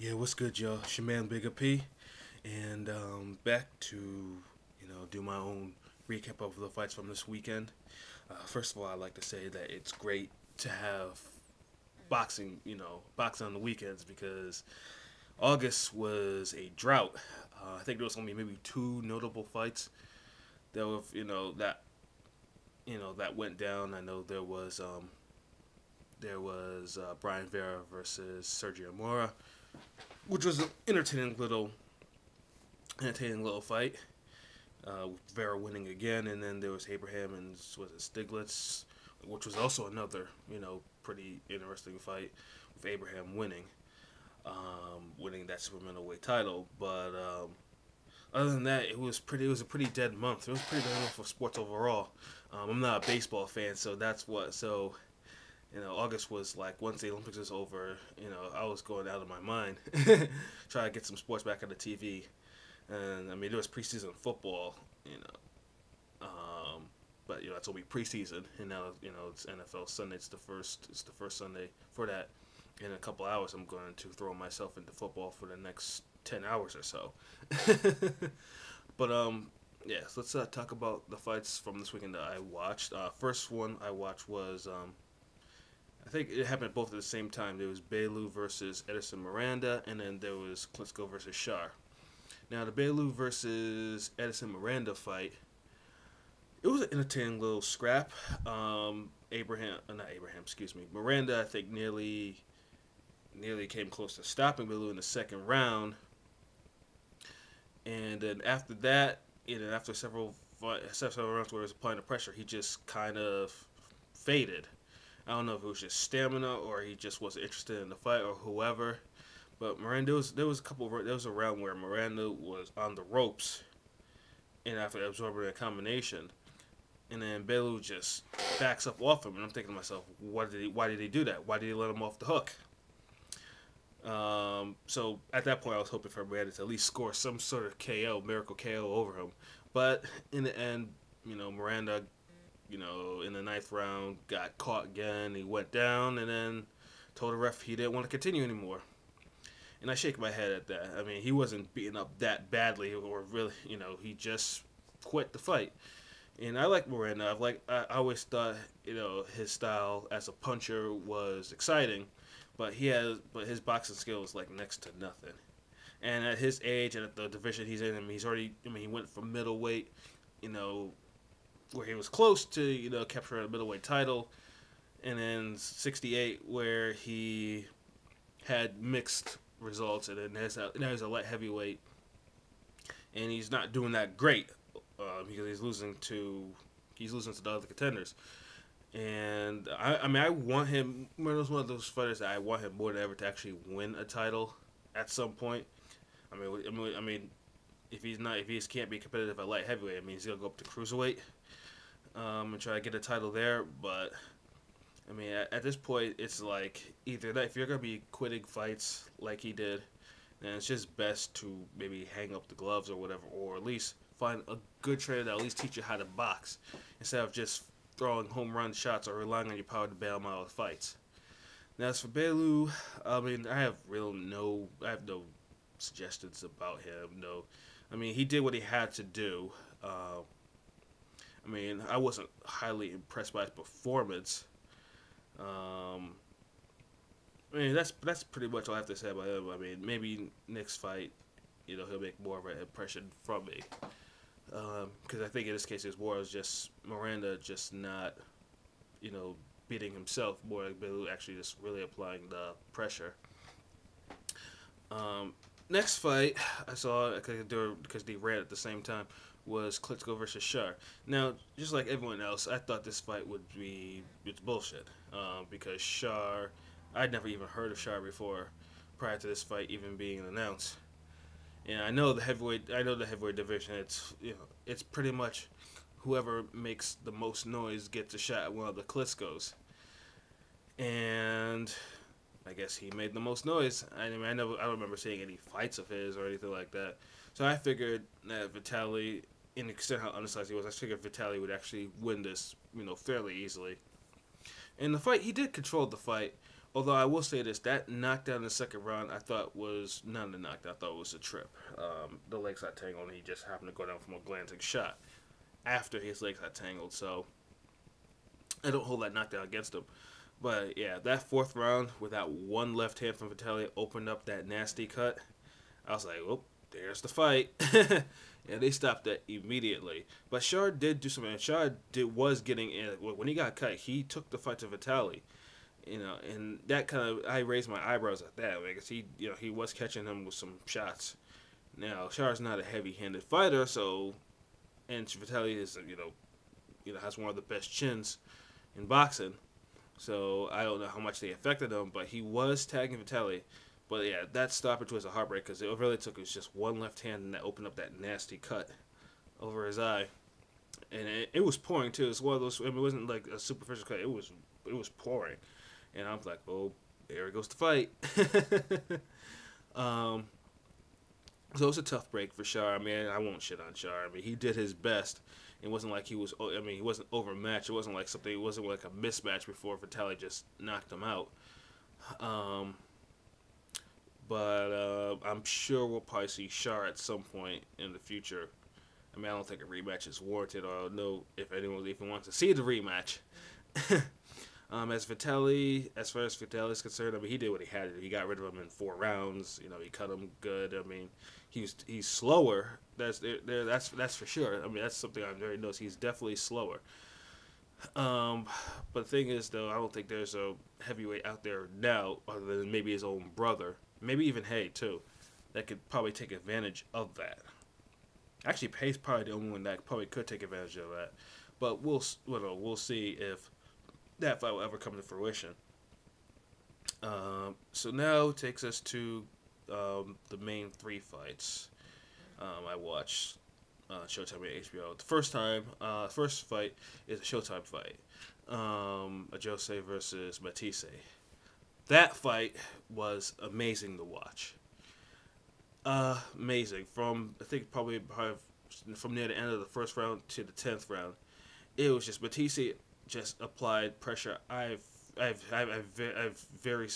Yeah, what's good, y'all? It's your man Bigga P, and back to do my own recap of the fights from this weekend. First of all, I'd like to say that it's great to have boxing, boxing on the weekends because August was a drought. I think there was only maybe two notable fights that were, that went down. I know there was Brian Vera versus Sergio Mora, which was an entertaining little fight. Vera winning again, and then there was Abraham and was it Stiglitz, which was also another pretty interesting fight with Abraham winning that super middleweight title. But other than that, it was a pretty dead month. It was a pretty dead month for sports overall. I'm not a baseball fan, so that's what so. August was like once the Olympics was over. I was going out of my mind, trying to get some sports back on the TV. And I mean, there was preseason football, but it's only preseason, and now it's NFL Sunday. It's the first Sunday for that. In a couple hours, I'm going to throw myself into football for the next 10 hours or so. But yeah, so let's talk about the fights from this weekend that I watched. First one I watched was I think it happened both at the same time. There was Belu versus Edison Miranda, and then there was Klitschko versus Charr. Now the Belu versus Edison Miranda fight, it was an entertaining little scrap. Not Abraham, excuse me. Miranda, I think nearly came close to stopping Belu in the second round, and then after that, after several rounds where he was applying the pressure, he just kind of faded. I don't know if it was just stamina or he just wasn't interested in the fight or whoever. But Miranda, there was a round where Miranda was on the ropes, and after absorbing a combination, and then Belu just backs up off him, and I'm thinking to myself, why did he do that? Why did he let him off the hook? So at that point, I was hoping for Miranda to at least score some sort of miracle KO over him. But in the end, Miranda, in the ninth round, got caught again. He went down, and then told the ref he didn't want to continue anymore. And I shake my head at that. I mean, he wasn't beaten up that badly, or really, he just quit the fight. And I like Miranda. I always thought, his style as a puncher was exciting, but his boxing skill is like next to nothing. And at his age and at the division he's in, he went from middleweight, you know, where he was close to, capturing a middleweight title, and then 68 where he had mixed results, and then now he's a light heavyweight, and he's not doing that great because he's losing to the other contenders. And I mean, I want him. One of those fighters that I want him more than ever to actually win a title at some point. I mean, if he can't be competitive at light heavyweight, I mean, he's gonna go up to cruiserweight and try to get a title there. But I mean, at this point, it's like either that. If you're gonna be quitting fights like he did, then it's just best to maybe hang up the gloves or whatever, or at least find a good trainer that at least teach you how to box instead of just throwing home run shots or relying on your power to bail him out of fights. Now, as for Belu, I mean, I have no suggestions about him. No, I mean, he did what he had to do. I mean, I wasn't highly impressed by his performance. Um, I mean, that's pretty much all I have to say about him. I mean, maybe next fight, he'll make more of an impression from me. Because I think in this case, his war was just Miranda just not, beating himself, more like Belu actually just really applying the pressure. Next fight I saw because they ran at the same time was Klitschko versus Charr. Now, just like everyone else, I thought this fight would be it's bullshit because Charr, I'd never even heard of Charr before prior to this fight even being announced. And I know the heavyweight division. It's pretty much whoever makes the most noise gets a shot at one of the Klitschko's. And I guess he made the most noise. I mean, I don't remember seeing any fights of his or anything like that. So I figured that Vitaly, in the extent how undersized he was, I figured Vitaly would actually win this, fairly easily. In the fight, he did control the fight, Although I will say this, that knockdown in the second round I thought was not a knockdown. I thought it was a trip. The legs got tangled, and he just happened to go down from a glancing shot after his legs got tangled. So I don't hold that knockdown against him. But yeah, that fourth round with that one left hand from Vitaly opened up that nasty cut. I was like, well, there's the fight. And they stopped that immediately. But Charr did do something. Charr was getting in. When he got cut, he took the fight to Vitaly. And that kind of, I raised my eyebrows at that because he was catching him with some shots. Now Char's not a heavy-handed fighter, so, and Vitaly is has one of the best chins in boxing. So I don't know how much they affected him, but he was tagging Vitaly. But yeah, that stoppage was a heartbreak because it really took just one left hand and that opened up that nasty cut over his eye, and it was pouring too. It's one of those. I mean, it wasn't like a superficial cut. It was pouring. And I'm like, oh, there goes the fight. So it's a tough break for Charr. I mean, I won't shit on Charr. I mean, he did his best. It wasn't like he was. I mean, he wasn't overmatched. It wasn't like something. It wasn't like a mismatch before Vitaly just knocked him out. But I'm sure we'll probably see Charr at some point in the future. I mean, I don't think a rematch is warranted, or I don't know if anyone even wants to see the rematch. As far as Vitaly is concerned, I mean, he did what he had to do. He got rid of him in 4 rounds. He cut him good. I mean, he's slower. That's for sure. I mean, that's something I've already noticed. He's definitely slower. But the thing is, though, I don't think there's a heavyweight out there now other than maybe his own brother, maybe even Hay too, that could probably take advantage of that. Actually, Hay's probably the only one that probably could take advantage of that. But we'll see if that fight will ever come to fruition. So now it takes us to the main 3 fights I watched Showtime and HBO. The first fight is a Showtime fight. Jose versus Matisse. That fight was amazing to watch. Amazing. From I think probably from near the end of the first round to the 10th round, it was just Matisse just applied pressure. I've very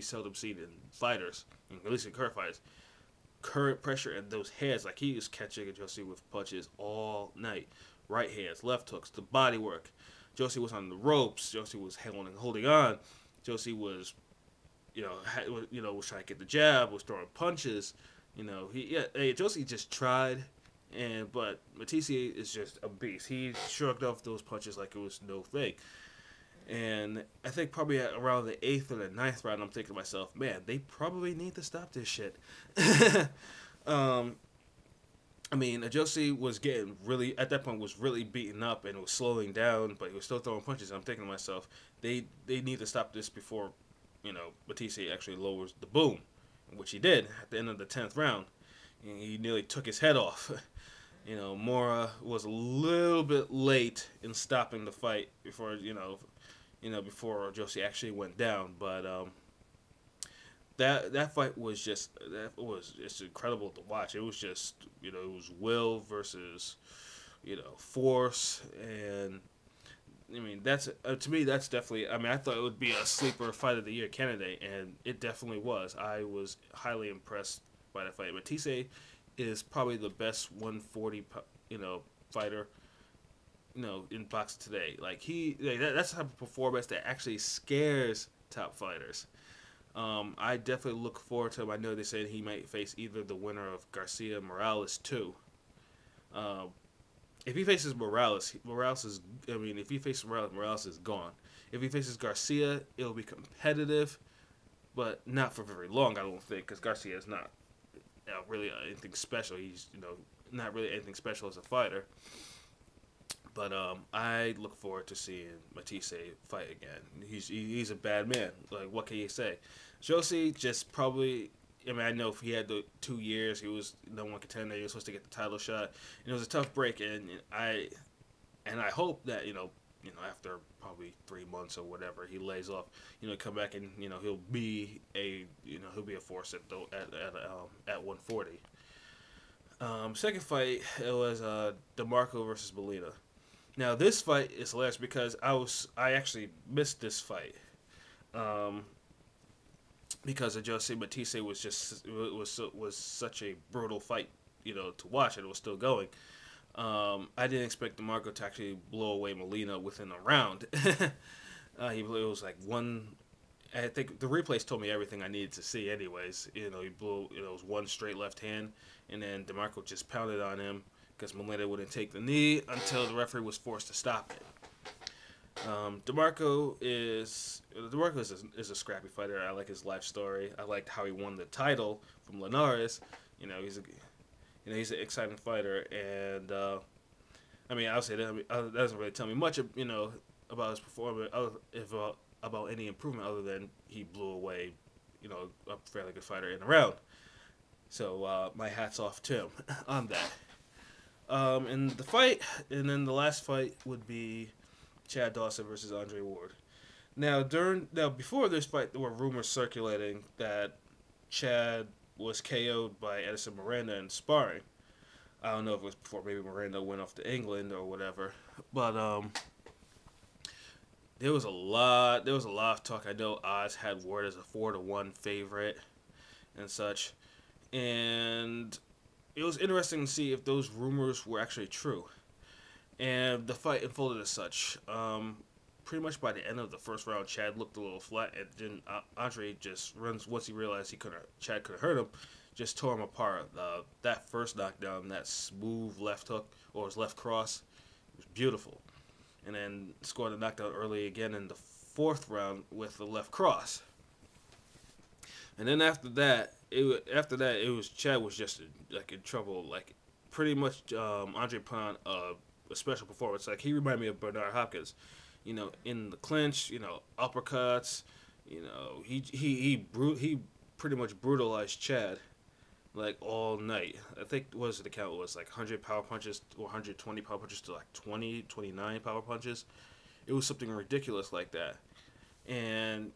seldom seen in fighters, at least in current fighters. Current pressure and those heads, like he was catching Josie with punches all night, right hands, left hooks, the body work. Josie was on the ropes. Josie was holding on. Josie was, was trying to get the jab, was throwing punches. Josie just tried. But Matisse is just a beast. He shrugged off those punches like it was no thing. And I think probably at around the 8th or the 9th round, I'm thinking to myself, man, they probably need to stop this shit. I mean, Josie was getting really, at that point, was really beaten up and was slowing down, but he was still throwing punches. I'm thinking to myself, they need to stop this before, Matisse actually lowers the boom, which he did at the end of the 10th round. And he nearly took his head off. Mora was a little bit late in stopping the fight before before Josie actually went down. But that fight was just incredible to watch. It was just it was will versus force, and I mean that's to me that's definitely. I mean, I thought it would be a sleeper fight of the year candidate, and it definitely was. I was highly impressed by that fight. Matisse is probably the best 140 fighter in boxing today. Like that's the type of performance that actually scares top fighters. I definitely look forward to him. I know they said he might face either the winner of Garcia Morales too. If he faces Morales is. I mean, if he faces Morales is gone. If he faces Garcia, it'll be competitive, but not for very long. I don't think, because Garcia is not really anything special. He's not really anything special as a fighter. But I look forward to seeing Matisse fight again. He's a bad man. Like, what can you say? Josie just probably. I mean, I know if he had the 2 years, he was no one contender. He was supposed to get the title shot, and it was a tough break. And I hope that after probably 3 months or whatever, he lays off. Come back and he'll be a force at 140. Second fight, it was DeMarco versus Molina. Now this fight is hilarious because I actually missed this fight. because of Jose Batiste was such a brutal fight, to watch, and it was still going. I didn't expect DeMarco to actually blow away Molina within a round. It was like one. I think the replays told me everything I needed to see. Anyways, he blew. It was one straight left hand, and then DeMarco just pounded on him because Molina wouldn't take the knee until the referee was forced to stop it. DeMarco is a scrappy fighter. I like his life story. I liked how he won the title from Linares. He's an exciting fighter, and I mean, obviously that doesn't really tell me much, about his performance, about any improvement other than he blew away, a fairly good fighter in the round. So my hat's off to him on that. And then the last fight would be Chad Dawson versus Andre Ward. Now before this fight, there were rumors circulating that Chad was KO'd by Edison Miranda in sparring. I don't know if it was before maybe Miranda went off to England or whatever, but there was a lot of talk. I know Oz had Ward as a 4-1 favorite and such, and it was interesting to see if those rumors were actually true. And the fight unfolded as such. Pretty much by the end of the first round, Chad looked a little flat, and then Andre just runs once he realized Chad could have hurt him, just tore him apart. That first knockdown, that smooth left hook or his left cross, it was beautiful. And then scored a knockdown early again in the fourth round with the left cross. And then after that, Chad was just in trouble. Like pretty much, Andre put on a special performance. Like he reminded me of Bernard Hopkins. In the clinch, uppercuts. He pretty much brutalized Chad, like all night. I think the count was like 100 power punches or 120 power punches to like 29 power punches. It was something ridiculous like that. And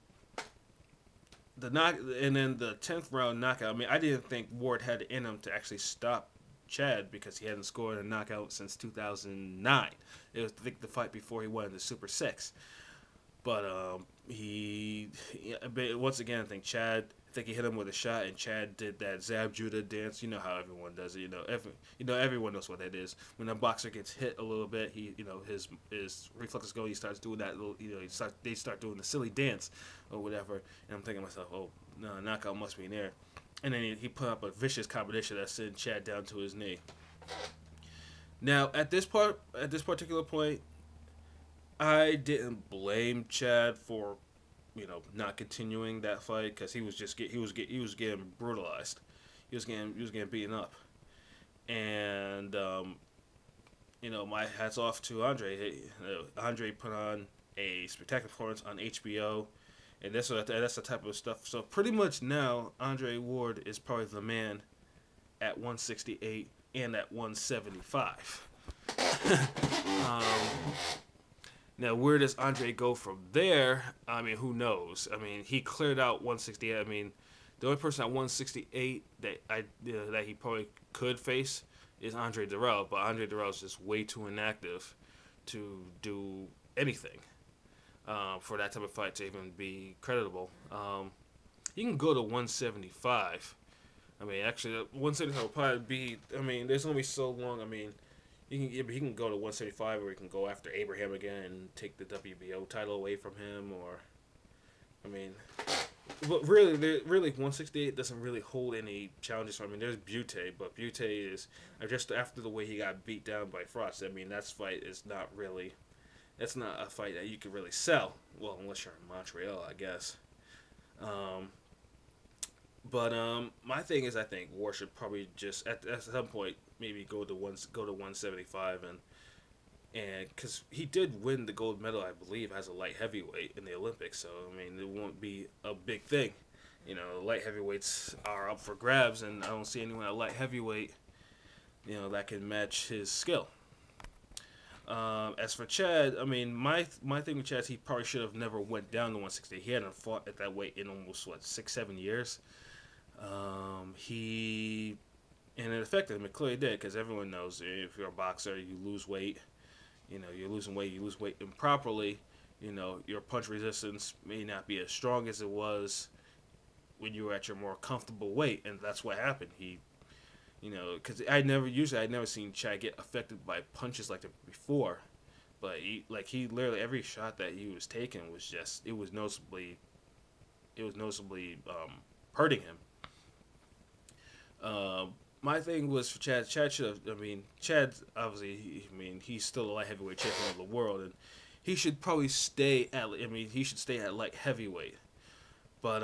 then the 10th round knockout. I mean, I didn't think Ward had it in him to actually stop Chad because he hadn't scored a knockout since 2009. It was, I think, the fight before he won the Super 6. But once again, I think he hit him with a shot, and Chad did that Zab Judah dance. You know how everyone does it. Everyone knows what that is. When a boxer gets hit a little bit, his reflexes go. He starts doing that little. They start doing the silly dance or whatever. And I'm thinking to myself, oh no, knockout must be in there. And then he put up a vicious combination that sent Chad down to his knee. Now at this particular point, I didn't blame Chad for, not continuing that fight because he was getting brutalized. He was getting beaten up, and my hats off to Andre. Andre put on a spectacular performance on HBO, and that's the type of stuff. So pretty much now, Andre Ward is probably the man at 168 and at 175. Now, where does Andre go from there? I mean, who knows? I mean, he cleared out 168. I mean, the only person at 168 that he probably could face is Andre Dirrell, but Andre Dirrell is just way too inactive to do anything for that type of fight to even be creditable. He can go to 175. I mean, actually, 175 will probably be. I mean, there's only so long. I mean. He can go to 175, or he can go after Abraham again and take the WBO title away from him, or, I mean, but really 168 doesn't really hold any challenges for him. I mean, there's Butte, but Butte is just after the way he got beat down by Frost. I mean, that fight is not really, that's not a fight that you can really sell. Well, unless you're in Montreal, I guess. But my thing is, I think Ward should probably just at some point maybe go to 175 and because he did win the gold medal, I believe, as a light heavyweight in the Olympics. So I mean, it won't be a big thing. Light heavyweights are up for grabs, and I don't see anyone at light heavyweight, that can match his skill. As for Chad, I mean, my thing with Chad is he probably should have never went down to 160. He hadn't fought at that weight in almost 6-7 years. And it affected him. It clearly did, because everyone knows if you're a boxer, you lose weight. You're losing weight. You lose weight improperly, your punch resistance may not be as strong as it was when you were at your more comfortable weight, and that's what happened. Because I'd never seen Chad get affected by punches like that before, but he literally every shot that he was taking was just it was noticeably hurting him. My thing was for Chad. Chad should have. I mean, Chad obviously. He's still a light heavyweight champion of the world, and he should probably stay at. He should stay at light heavyweight. But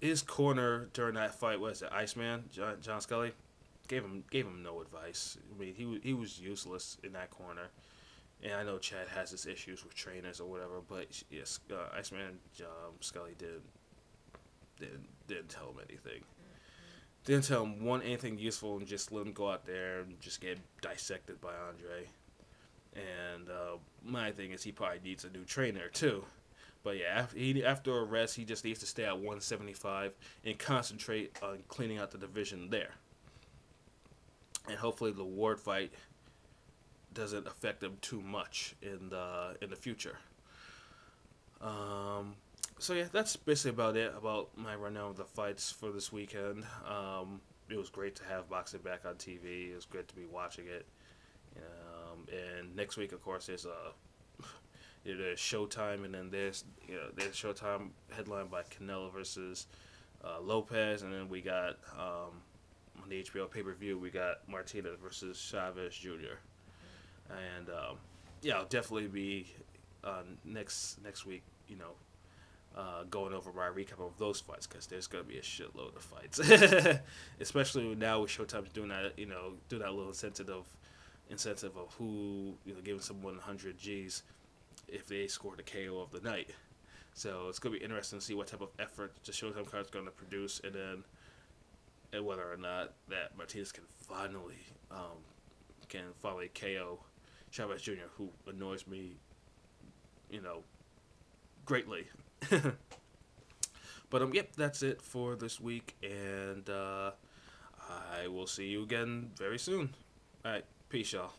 his corner during that fight was the Iceman, John Scully, gave him no advice. He was useless in that corner. And I know Chad has his issues with trainers or whatever, but yes, Iceman Scully didn't tell him anything. Didn't tell him anything useful, and just let him go out there and just get dissected by Andre. And my thing is he probably needs a new trainer too. But yeah, after a rest, he just needs to stay at 175 and concentrate on cleaning out the division there. And hopefully the Ward fight doesn't affect him too much in the future. So yeah, that's basically about it about my rundown of the fights for this weekend. It was great to have boxing back on TV. It was great to be watching it. And next week, of course, there's Showtime, and then there's Showtime headlined by Canelo versus Lopez, and then we got on the HBO pay-per-view we got Martinez versus Chavez Jr. And I'll definitely be next week, going over my recap of those fights, because there's gonna be a shitload of fights, especially now with Showtime's doing that, do that little incentive of who giving someone 100 G's if they score the KO of the night. So it's gonna be interesting to see what type of effort the Showtime card is gonna produce, and whether or not that Martinez can finally KO Chavez Jr., who annoys me, greatly. But yep, that's it for this week, and I will see you again very soon. All right, peace, y'all.